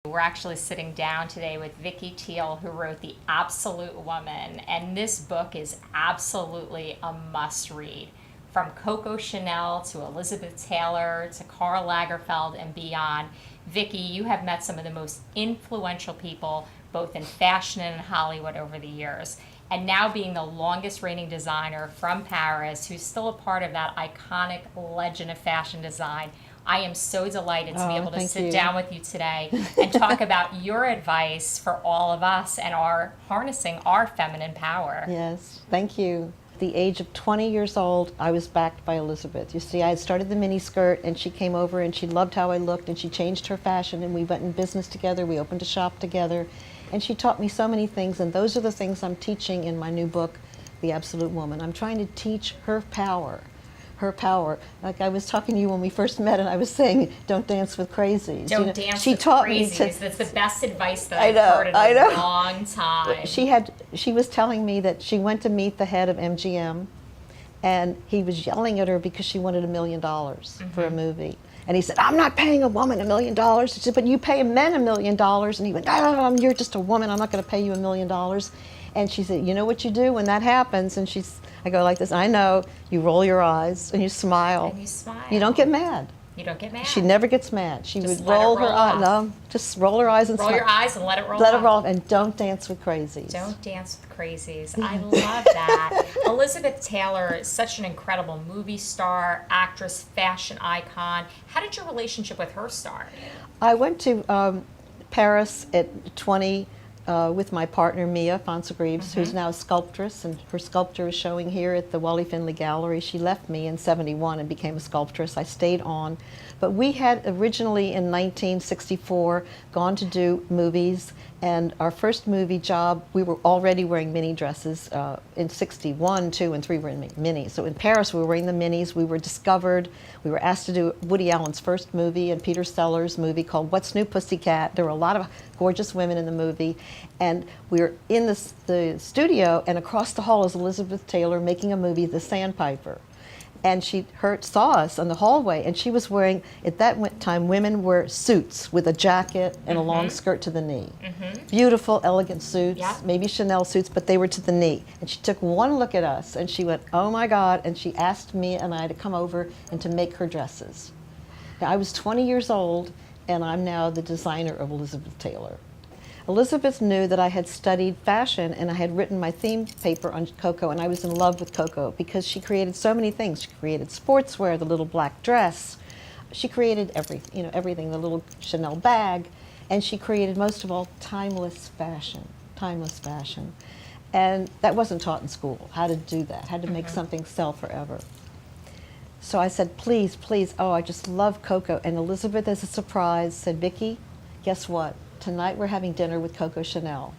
We're actually sitting down today with Vicky Tiel, who wrote The Absolute Woman, and this book is absolutely a must-read. From Coco Chanel to Elizabeth Taylor to Karl Lagerfeld and beyond, Vicky, you have met some of the most influential people, both in fashion and in Hollywood over the years. And now being the longest reigning designer from Paris, who's still a part of that iconic legend of fashion design, I am so delighted to be able to sit down with you today and talk about your advice for all of us and our harnessing our feminine power. Yes, thank you. At the age of 20 years old, I was backed by Elizabeth. You see, I had started the mini skirt and she came over and she loved how I looked and she changed her fashion and we went in business together, we opened a shop together, and she taught me so many things, and those are the things I'm teaching in my new book, The Absolute Woman. I'm trying to teach her power. Her power. Like I was talking to you when we first met, and I was saying, "Don't dance with crazies." Don't dance with crazies. That's the best advice that I've heard in a long time. She was telling me that she went to meet the head of MGM, and he was yelling at her because she wanted $1 million for a movie. And he said, "I'm not paying a woman $1 million." She said, "But you pay men $1 million." And he went, "Oh, you're just a woman. I'm not going to pay you $1 million." And she said, "You know what you do when that happens?" And I go like this, "I know." You roll your eyes and you smile. And you smile. You don't get mad. You don't get mad. She never gets mad. She just would roll her eyes. Off. No, just roll her eyes and roll smile. your eyes and let it roll. Let it roll, and don't dance with crazies. Don't dance with crazies. I love that. Elizabeth Taylor is such an incredible movie star, actress, fashion icon. How did your relationship with her start? I went to Paris at 20 with my partner Mia Fonsegreves, who's now a sculptress, and her sculpture is showing here at the Wally Finley Gallery. She left me in '71 and became a sculptress. I stayed on. But we had originally in 1964 gone to do movies, and our first movie job, we were already wearing mini dresses. In '61, 2, and 3 were in minis. So in Paris, we were wearing the minis. We were discovered. We were asked to do Woody Allen's first movie and Peter Sellers' movie called What's New, Pussycat? There were a lot of gorgeous women in the movie. And we were in the studio, and across the hall is Elizabeth Taylor making a movie, The Sandpiper. And she saw us in the hallway, and she was wearing, at that time, women wore suits with a jacket and a long skirt to the knee. Beautiful, elegant suits, maybe Chanel suits, but they were to the knee. And she took one look at us, and she went, "Oh my God," and she asked me and I to come over and to make her dresses. Now, I was 20 years old, and I'm now the designer of Elizabeth Taylor. Elizabeth knew that I had studied fashion and I had written my theme paper on Coco, and I was in love with Coco because she created so many things. She created sportswear, the little black dress. She created everything, the little Chanel bag, and she created most of all timeless fashion. And that wasn't taught in school, how to do that, how to make something sell forever. So I said, please, please, oh, I just love Coco. And Elizabeth, as a surprise, said, "Vicky, guess what? Tonight we're having dinner with Coco Chanel."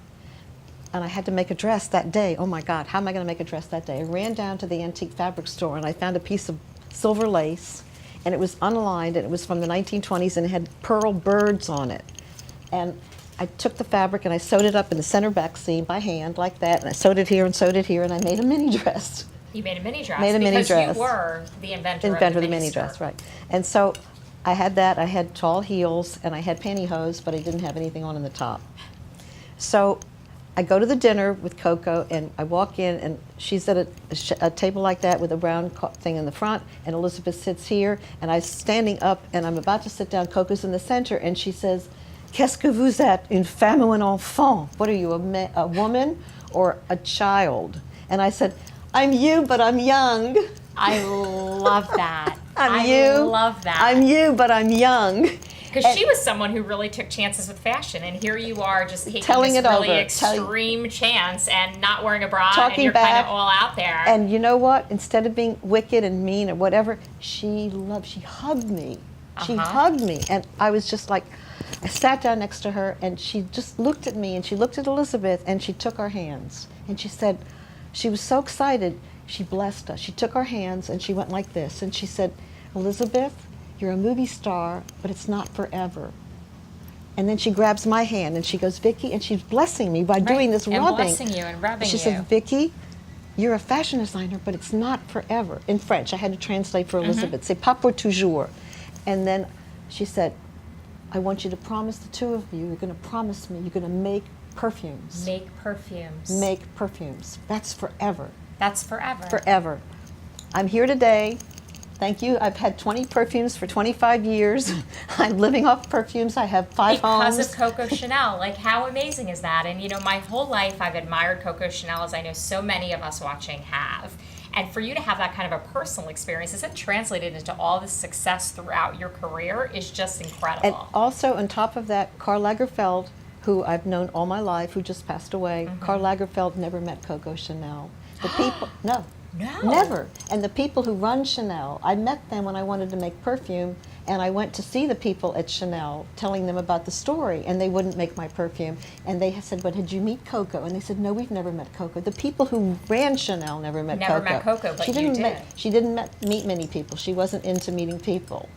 And I had to make a dress that day. Oh my God, how am I going to make a dress that day? I ran down to the antique fabric store and I found a piece of silver lace, and it was unlined, and it was from the 1920s, and it had pearl birds on it. And I took the fabric and I sewed it up in the center back seam by hand like that, and I sewed it here and sewed it here, and I made a mini dress. You made a mini dress. Made a mini dress. Because you were the inventor of the the mini dress, right. And so I had that. I had tall heels and I had pantyhose, but I didn't have anything on in the top. So I go to the dinner with Coco, and I walk in, and she's at a table like that with a brown thing in the front, and Elizabeth sits here, and I'm standing up, and I'm about to sit down. Coco's in the center, and she says, "Qu'est-ce que vous êtes, une femme ou un enfant? What are you, a woman or a child?" And I said, "I'm you, but I'm young." I love that. I love that. I'm you, but I'm young. Because she was someone who really took chances with fashion, and here you are just taking telling this it really over. extreme chance and not wearing a bra, and Talking you're back. kind of all out there. And you know what? Instead of being wicked and mean or whatever, she hugged me. She hugged me, and I was just like, I sat down next to her, and she just looked at me, and she looked at Elizabeth, and she took our hands, and she said, she was so excited, she blessed us. She took our hands, and she went like this, and she said, "Elizabeth, you're a movie star, but it's not forever." And then she grabs my hand, and she goes, "Vicky," and she's blessing me by doing this rubbing. And blessing you and rubbing she you. said, "Vicky, you're a fashion designer, but it's not forever." In French, I had to translate for Elizabeth. C'est pas pour toujours. And then she said, I want you to promise, the two of you, you're going to promise me you're going to make perfumes. Make perfumes. Make perfumes. That's forever. That's forever. Forever. I'm here today. Thank you. I've had 20 perfumes for 25 years. I'm living off perfumes. I have 5 homes. Because of Coco Chanel. Like, how amazing is that? And, you know, my whole life I've admired Coco Chanel, as I know so many of us watching have. And for you to have that kind of a personal experience, is it translated into all this success throughout your career, is just incredible. And also, on top of that, Karl Lagerfeld, who I've known all my life, who just passed away, Karl Lagerfeld never met Coco Chanel. The people, no. No. Never. And the people who run Chanel, I met them when I wanted to make perfume, and I went to see the people at Chanel, telling them about the story, and they wouldn't make my perfume. And they said, "But did you meet Coco?" And they said, "No, we've never met Coco." The people who ran Chanel never met Coco. Never met Coco, but you did. She didn't meet many people. She wasn't into meeting people.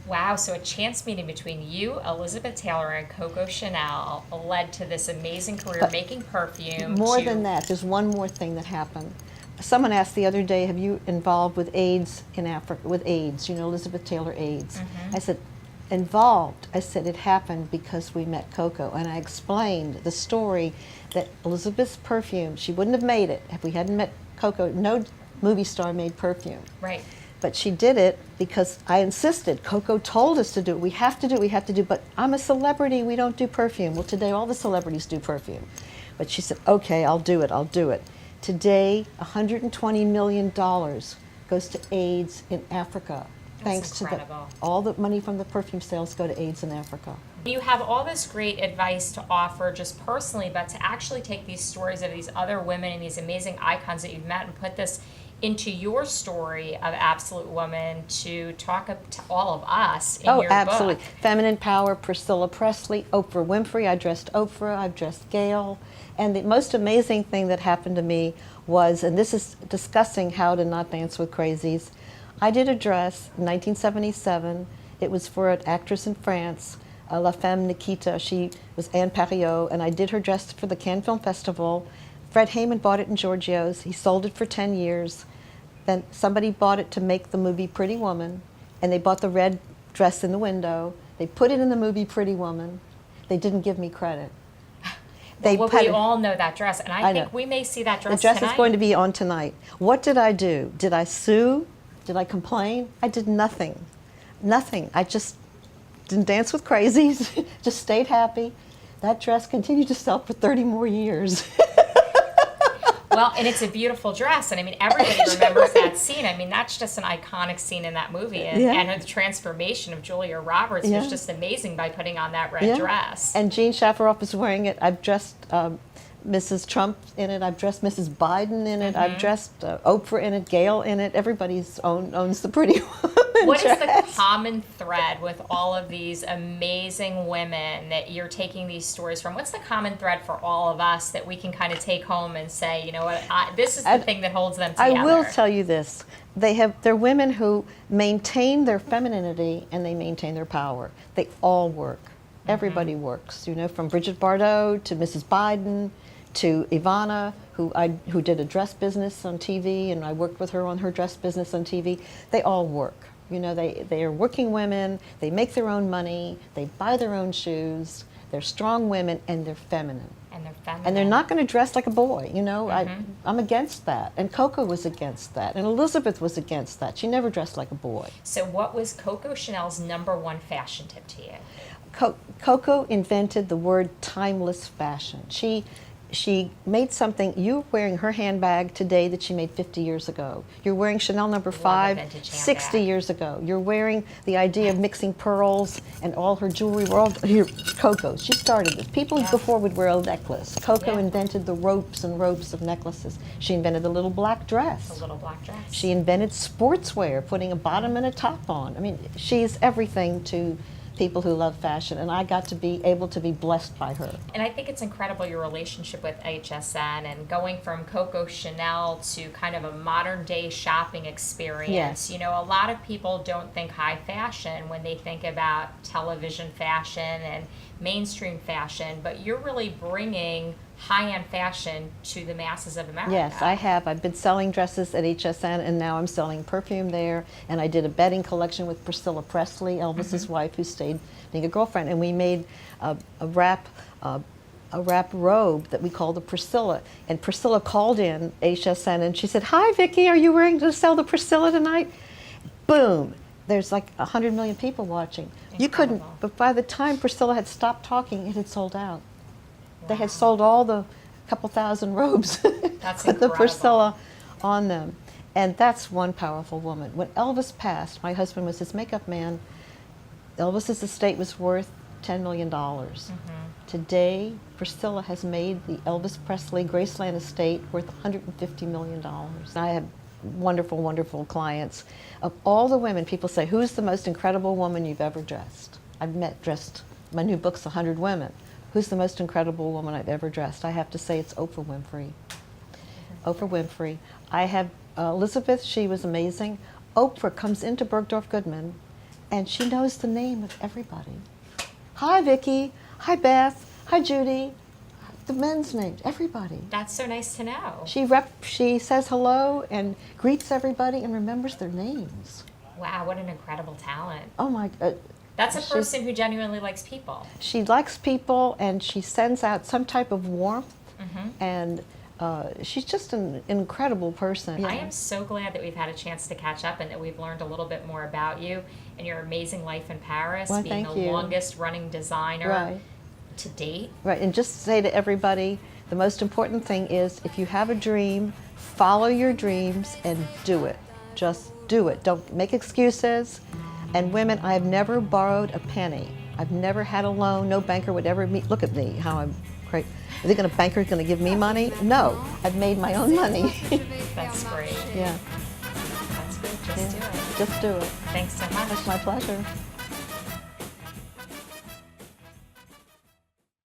Wow, so a chance meeting between you, Elizabeth Taylor, and Coco Chanel led to this amazing career But making perfume. More than that, there's one more thing that happened. Someone asked the other day, have you involved with AIDS in Africa, with AIDS, you know, Elizabeth Taylor AIDS? I said, involved. I said, it happened because we met Coco. And I explained the story that Elizabeth's perfume, she wouldn't have made it if we hadn't met Coco. No movie star made perfume. Right. But she did it because I insisted. Coco told us to do it. We have to do it, we have to do it. But I'm a celebrity, we don't do perfume. Well, today all the celebrities do perfume. But she said, okay, I'll do it, I'll do it. Today, $120 million goes to AIDS in Africa. That's Thanks incredible. to all the money from the perfume sales go to AIDS in Africa. You have all this great advice to offer just personally, but to actually take these stories of these other women and these amazing icons that you've met and put this into your story of Absolute Woman to talk up to all of us in your absolutely. book. Feminine Power, Priscilla Presley, Oprah Winfrey. I dressed Oprah, I've dressed Gail. And the most amazing thing that happened to me was, and this is discussing how to not dance with crazies, I did a dress in 1977. It was for an actress in France, La Femme Nikita. She was Anne Parriot, and I did her dress for the Cannes Film Festival. Fred Heyman bought it in Giorgio's. He sold it for 10 years. Then somebody bought it to make the movie Pretty Woman, and they bought the red dress in the window. They put it in the movie Pretty Woman. They didn't give me credit. We all know that dress, and I think we may see that dress tonight. The dress tonight. is going to be on tonight. What did I do? Did I sue? Did I complain? I did nothing. Nothing. I just didn't dance with crazies, just stayed happy. That dress continued to sell for 30 more years. Well, and it's a beautiful dress, and I mean, everybody remembers that scene. I mean, that's just an iconic scene in that movie, and the transformation of Julia Roberts was just amazing by putting on that red dress. And Jean Shafiroff is wearing it. I've dressed Mrs. Trump in it. I've dressed Mrs. Biden in it. I've dressed Oprah in it, Gail in it. Everybody's owns the Pretty Woman What dress. is the common thread with all of these amazing women that you're taking these stories from? What's the common thread for all of us that we can kind of take home and say, you know what, this is the thing that holds them together? I will tell you this. They're women who maintain their femininity and they maintain their power. They all work. Everybody works, you know, from Bridget Bardot to Mrs. Biden to Ivana, who did a dress business on TV, and I worked with her on her dress business on TV. They all work. You know, they are working women, they make their own money, they buy their own shoes, they're strong women, and they're feminine. And they're not going to dress like a boy, you know. I'm against that. And Coco was against that. And Elizabeth was against that. She never dressed like a boy. So what was Coco Chanel's #1 fashion tip to you? Coco invented the word timeless fashion. She made something. You're wearing her handbag today that she made 50 years ago. You're wearing Chanel No. 5 60 years ago. You're wearing the idea of mixing pearls and all her jewelry. We're all here. Coco. She started this. People before would wear a necklace. Coco invented the ropes and ropes of necklaces. She invented the little black dress. The little black dress. She invented sportswear, putting a bottom and a top on. I mean, she's everything to people who love fashion, and I got to be able to be blessed by her. And I think it's incredible your relationship with HSN and going from Coco Chanel to kind of a modern day shopping experience. Yes. You know, a lot of people don't think high fashion when they think about television fashion and mainstream fashion, but you're really bringing high-end fashion to the masses of America. Yes, I have. I've been selling dresses at HSN, and now I'm selling perfume there. And I did a bedding collection with Priscilla Presley, Elvis's wife, who stayed being a girlfriend. And we made a wrap robe that we called the Priscilla. And Priscilla called in HSN, and she said, "Hi, Vicki, are you wearing to sell the Priscilla tonight?" Boom. There's like 100 million people watching. You couldn't, Incredible. but by the time Priscilla had stopped talking, it had sold out. They had Wow. sold all the couple thousand robes That's with the incredible. Priscilla on them. And that's one powerful woman. When Elvis passed, my husband was his makeup man. Elvis's estate was worth $10 million. Today, Priscilla has made the Elvis Presley Graceland estate worth $150 million. I have wonderful, wonderful clients. Of all the women, people say, "Who's the most incredible woman you've ever dressed?" I've dressed, my new book's 100 Women. Who's the most incredible woman I've ever dressed? I have to say it's Oprah Winfrey. Oprah Winfrey. I have Elizabeth, she was amazing. Oprah comes into Bergdorf Goodman and she knows the name of everybody. "Hi, Vicki. Hi, Beth. Hi, Judy." The men's names, everybody. That's so nice to know. She says hello and greets everybody and remembers their names. Wow, what an incredible talent. Oh my, That's a she's- person who genuinely likes people. she likes people and she sends out some type of warmth, and she's just an incredible person. I am so glad that we've had a chance to catch up and that we've learned a little bit more about you and your amazing life in Paris, Well, being thank the you. longest running designer Right. to date. Right, and just say to everybody, the most important thing is if you have a dream, follow your dreams and do it. Just do it. Don't make excuses. And women, I have never borrowed a penny. I've never had a loan. No banker would ever look at me, how I'm great. Is it a banker going to give me money? No, I've made my own money. That's great. Yeah, That's good. Just do it. just do it. Thanks so much. It's my pleasure.